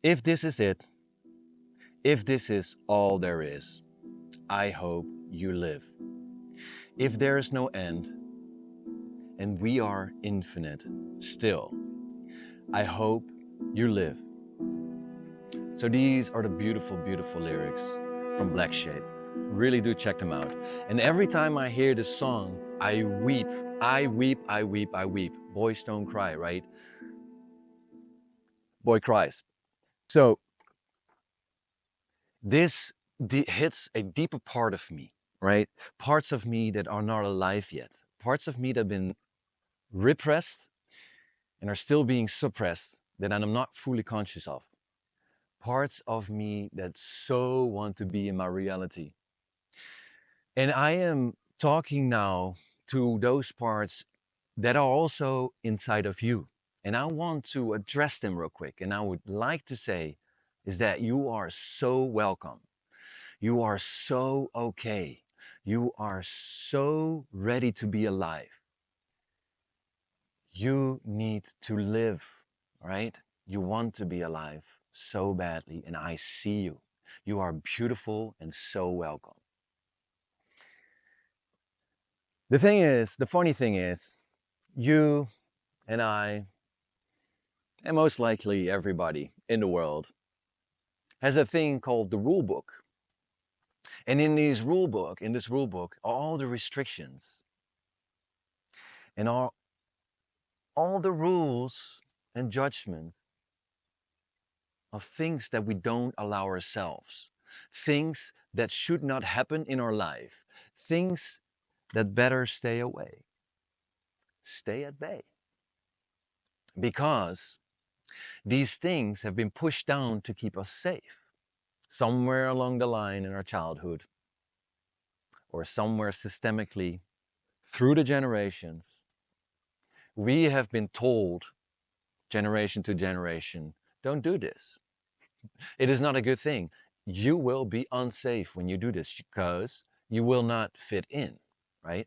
If this is it, if this is all there is, I hope you live. If there is no end, and we are infinite still, I hope you live. So these are the beautiful, beautiful lyrics from Black Shade. Really do check them out. And every time I hear this song, I weep. I weep, I weep, I weep. Boys don't cry, right? Boy cries. So this hits a deeper part of me, right? Parts of me that are not alive yet. Parts of me that have been repressed and are still being suppressed that I'm not fully conscious of. Parts of me that so want to be in my reality. And I am talking now to those parts that are also inside of you. And I want to address them real quick. And I would like to say is that you are so welcome. You are so okay. You are so ready to be alive. You need to live, right? You want to be alive so badly, and I see you. You are beautiful and so welcome. The funny thing is, you and I, and most likely everybody in the world, has a thing called the rule book. And in this rule book, all the restrictions and all the rules and judgment of things that we don't allow ourselves, things that should not happen in our life, things that better stay away, stay at bay. Because these things have been pushed down to keep us safe somewhere along the line in our childhood or somewhere systemically through the generations. We have been told generation to generation, don't do this. It is not a good thing. You will be unsafe when you do this because you will not fit in, right?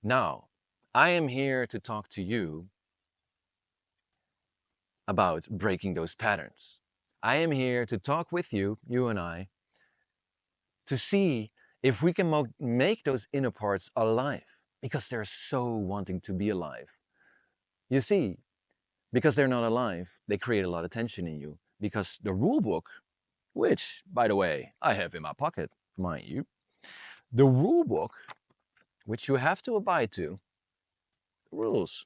Now, I am here to talk to you about breaking those patterns. I am here to talk with you, you and I, to see if we can make those inner parts alive because they're so wanting to be alive. You see, because they're not alive, they create a lot of tension in you because the rule book, which, by the way, I have in my pocket, mind you, the rule book, which you have to abide to, rules.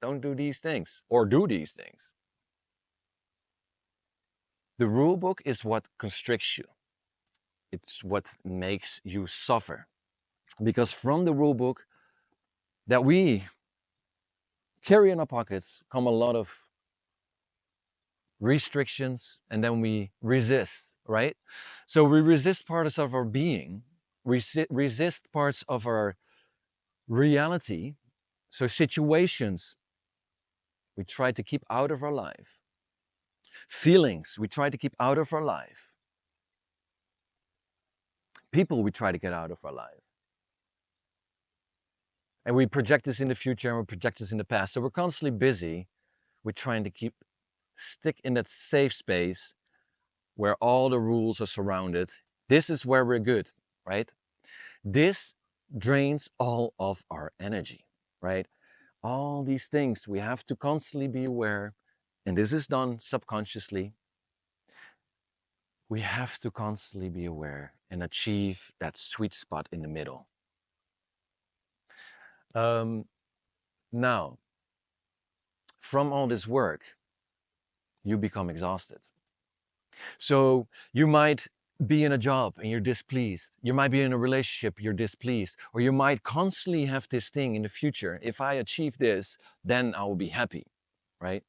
Don't do these things or do these things. The rule book is what constricts you. It's what makes you suffer. Because from the rule book that we carry in our pockets come a lot of restrictions, and then we resist, right? So we resist parts of our being, resist parts of our reality. So situations we try to keep out of our life. Feelings we try to keep out of our life. People we try to get out of our life. And we project this in the future and we project this in the past. So we're constantly busy with trying to stick in that safe space where all the rules are surrounded. This is where we're good, right? This drains all of our energy, right? All these things we have to constantly be aware, and this is done subconsciously. We have to constantly be aware and achieve that sweet spot in the middle. Now, from all this work, you become exhausted. So you might be in a job and you're displeased. You might be in a relationship, you're displeased. Or you might constantly have this thing in the future. If I achieve this, then I will be happy, right?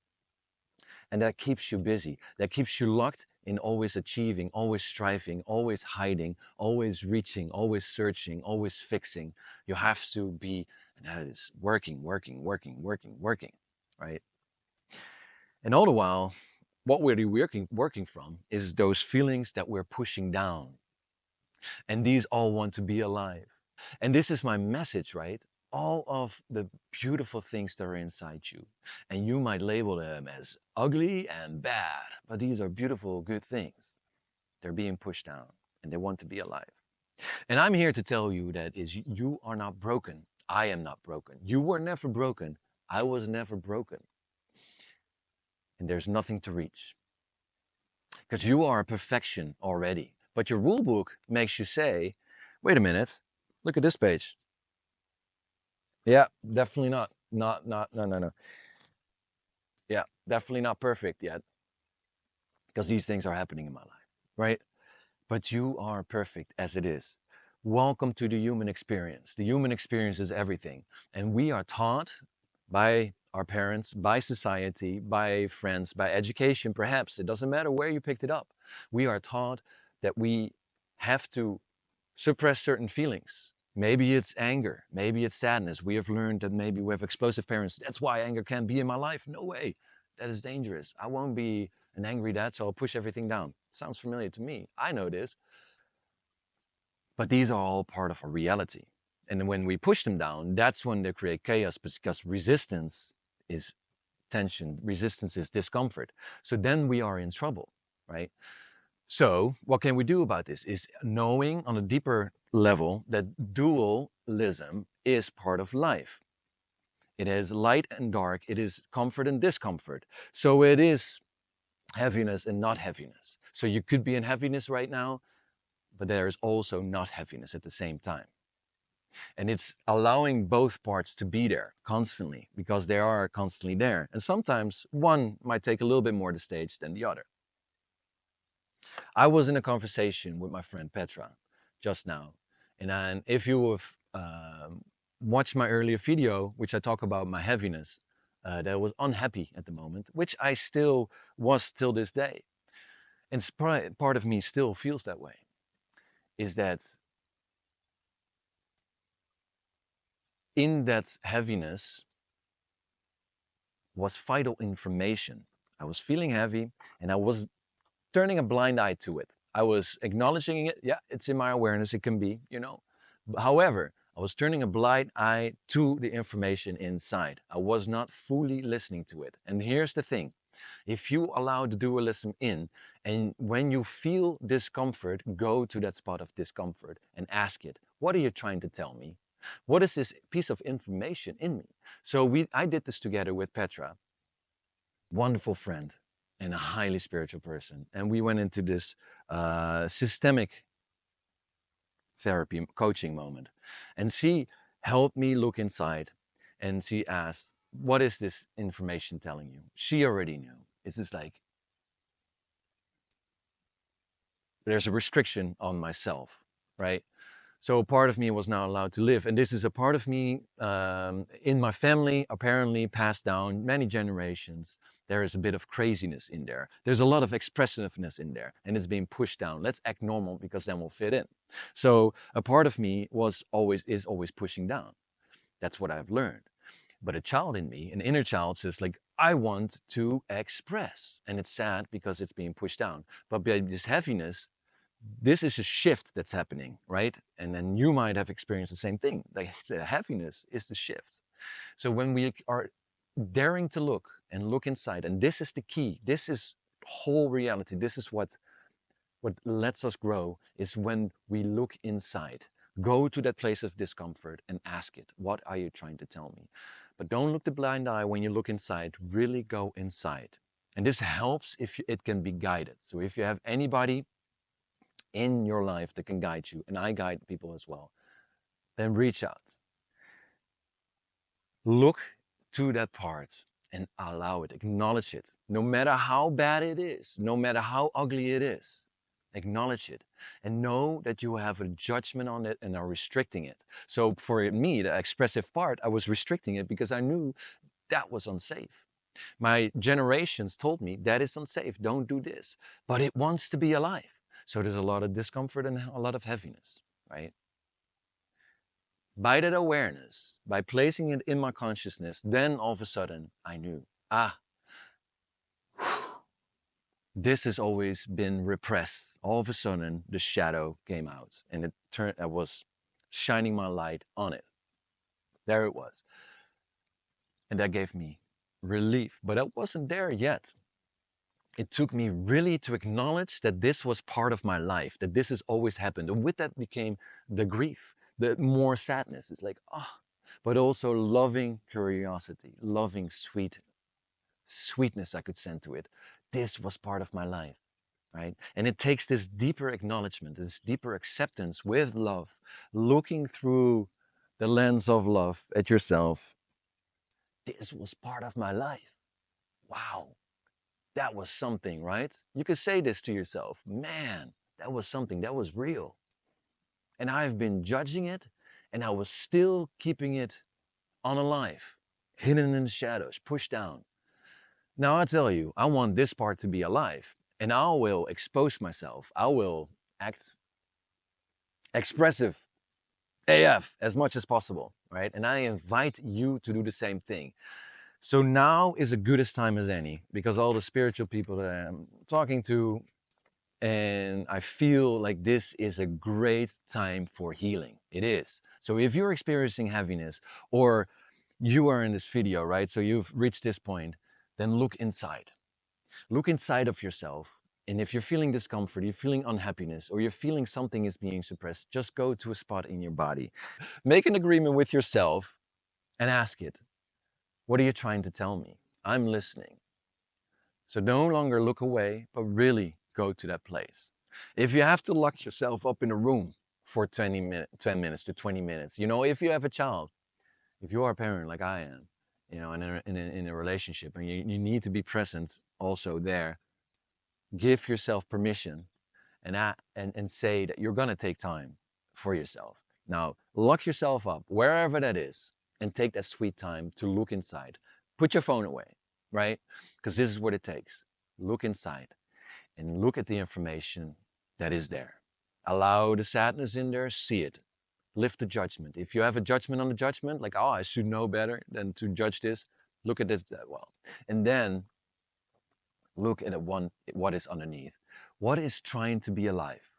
And that keeps you busy. That keeps you locked in always achieving, always striving, always hiding, always reaching, always searching, always fixing. You have to be, and that is working, right? And all the while, what we're working from is those feelings that we're pushing down. And these all want to be alive. And this is my message, right? all of the beautiful things that are inside you. And you might label them as ugly and bad, but these are beautiful, good things. They're being pushed down and they want to be alive. And I'm here to tell you that is you are not broken. I am not broken. You were never broken. I was never broken. And there's nothing to reach. Because you are a perfection already. But your rule book makes you say, wait a minute, look at this page. Yeah, definitely not. No. Yeah, definitely not perfect yet. Because these things are happening in my life, right? But you are perfect as it is. Welcome to the human experience. The human experience is everything. And we are taught by our parents, by society, by friends, by education, perhaps. It doesn't matter where you picked it up. We are taught that we have to suppress certain feelings. Maybe it's anger, maybe it's sadness. We have learned that maybe we have explosive parents. That's why anger can't be in my life. No way. That is dangerous. I won't be an angry dad, so I'll push everything down. Sounds familiar to me. I know this. But these are all part of our reality. And when we push them down, that's when they create chaos, because resistance is tension, resistance is discomfort. So then we are in trouble, right? So what can we do about this is knowing on a deeper level that dualism is part of life. It is light and dark. It is comfort and discomfort. So it is heaviness and not heaviness. So you could be in heaviness right now, but there is also not heaviness at the same time. And it's allowing both parts to be there constantly, because they are constantly there. And sometimes one might take a little bit more the stage than the other. I was in a conversation with my friend Petra just now. And if you have watched my earlier video, which I talk about my heaviness, that I was unhappy at the moment, which I still was till this day. And part of me still feels that way, is that in that heaviness was vital information. I was feeling heavy and I was turning a blind eye to it. I was acknowledging it. Yeah, it's in my awareness. It can be, you know. However, I was turning a blind eye to the information inside. I was not fully listening to it. And here's the thing. If you allow the dualism in, and when you feel discomfort, go to that spot of discomfort and ask it, what are you trying to tell me? What is this piece of information in me? So I did this together with Petra, wonderful friend and a highly spiritual person. And we went into this systemic therapy coaching moment. And she helped me look inside, and she asked, what is this information telling you? She already knew. It's just like, there's a restriction on myself, right? So part of me was not allowed to live. And this is a part of me in my family, apparently passed down many generations. There is a bit of craziness in there. There's a lot of expressiveness in there, and it's being pushed down. Let's act normal because then we'll fit in. So a part of me is always pushing down. That's what I've learned. But a child in me, an inner child, says like, I want to express. And it's sad because it's being pushed down. But by this heaviness, this is a shift that's happening, right? And then you might have experienced the same thing. Like the heaviness is the shift. So when we are daring to look and look inside, and this is the key, this is whole reality, this is what lets us grow, is when we look inside. Go to that place of discomfort and ask it, what are you trying to tell me? But don't look the blind eye when you look inside, really go inside. And this helps if it can be guided. So if you have anybody in your life that can guide you, and I guide people as well, then reach out. Look to that part and allow it, acknowledge it. No matter how bad it is, no matter how ugly it is, acknowledge it and know that you have a judgment on it and are restricting it. So for me, the expressive part, I was restricting it because I knew that was unsafe. My generations told me that is unsafe, don't do this, but it wants to be alive. So there's a lot of discomfort and a lot of heaviness, right? By that awareness, by placing it in my consciousness, then all of a sudden I knew, this has always been repressed. All of a sudden the shadow came out and I was shining my light on it. There it was. And that gave me relief. But I wasn't there yet. It took me really to acknowledge that this was part of my life, that this has always happened. And with that became the grief, the more sadness. It's like, ah, but also loving curiosity, loving sweetness I could send to it. This was part of my life, right? And it takes this deeper acknowledgement, this deeper acceptance with love, looking through the lens of love at yourself. This was part of my life. Wow, that was something, right? You could say this to yourself, man, that was something, that was real. And I've been judging it, and I was still keeping it unalive, hidden in the shadows, pushed down. Now I tell you, I want this part to be alive, and I will expose myself. I will act expressive AF as much as possible, right? And I invite you to do the same thing. So now is as good a time as any, because all the spiritual people that I'm talking to, and I feel like this is a great time for healing. It is. So if you're experiencing heaviness, or you are in this video, right? So you've reached this point, then look inside. Look inside of yourself. And if you're feeling discomfort, you're feeling unhappiness, or you're feeling something is being suppressed, just go to a spot in your body. Make an agreement with yourself and ask it, what are you trying to tell me? I'm listening. So no longer look away, but really go to that place. If you have to lock yourself up in a room for 10 minutes to 20 minutes, you know, if you have a child, if you are a parent like I am, you know, in a relationship, and you need to be present also there, give yourself permission and say that you're going to take time for yourself. Now, lock yourself up wherever that is and take that sweet time to look inside. Put your phone away, right? Because this is what it takes. Look inside and look at the information that is there. Allow the sadness in there, see it. Lift the judgment. If you have a judgment on the judgment, like, oh, I should know better than to judge this, look at this well. And then look at what is underneath. What is trying to be alive,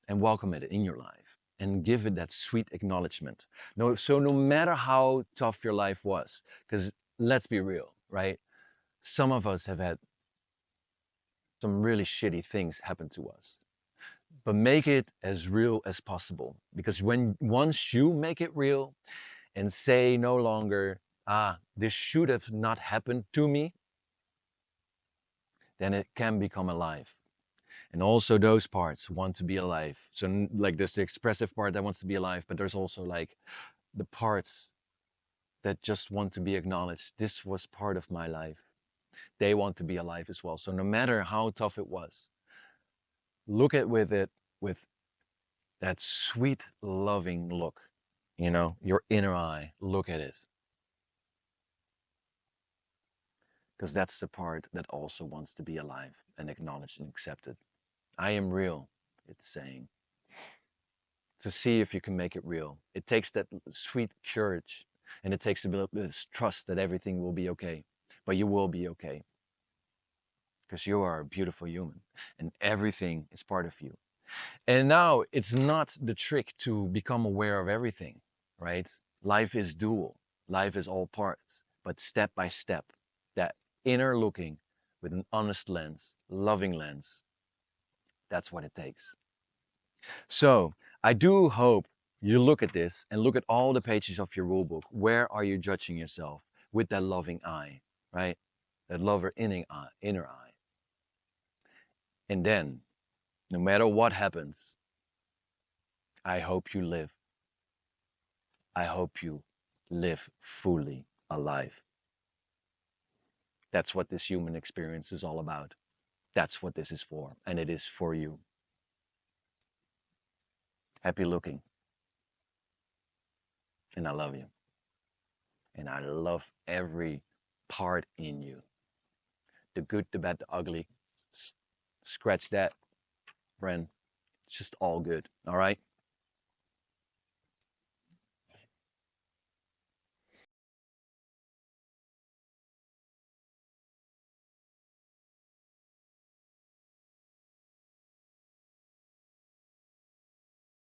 and welcome it in your life and give it that sweet acknowledgement. So no matter how tough your life was, because let's be real, right? Some of us have had some really shitty things happen to us. But make it as real as possible, because once you make it real and say no longer, this should have not happened to me, then it can become alive. And also those parts want to be alive. So like there's the expressive part that wants to be alive, but there's also like the parts that just want to be acknowledged. This was part of my life. They want to be alive as well. So no matter how tough it was, look at it with that sweet, loving look. You know, your inner eye, look at it. Because that's the part that also wants to be alive and acknowledged and accepted. I am real, it's saying. To see if you can make it real. It takes that sweet courage, and it takes a bit of trust that everything will be okay. But you will be okay. Because you are a beautiful human, and everything is part of you. And now it's not the trick to become aware of everything, right? Life is dual. Life is all parts, but step by step, that inner looking with an honest lens, loving lens, that's what it takes. So I do hope you look at this and look at all the pages of your rule book. Where are you judging yourself with that loving eye, right? That lover inner eye. And then, no matter what happens, I hope you live. I hope you live fully alive. That's what this human experience is all about. That's what this is for, and it is for you. Happy looking. And I love you. And I love every part in you. The good, the bad, the ugly. Scratch that, friend. It's just all good. All right?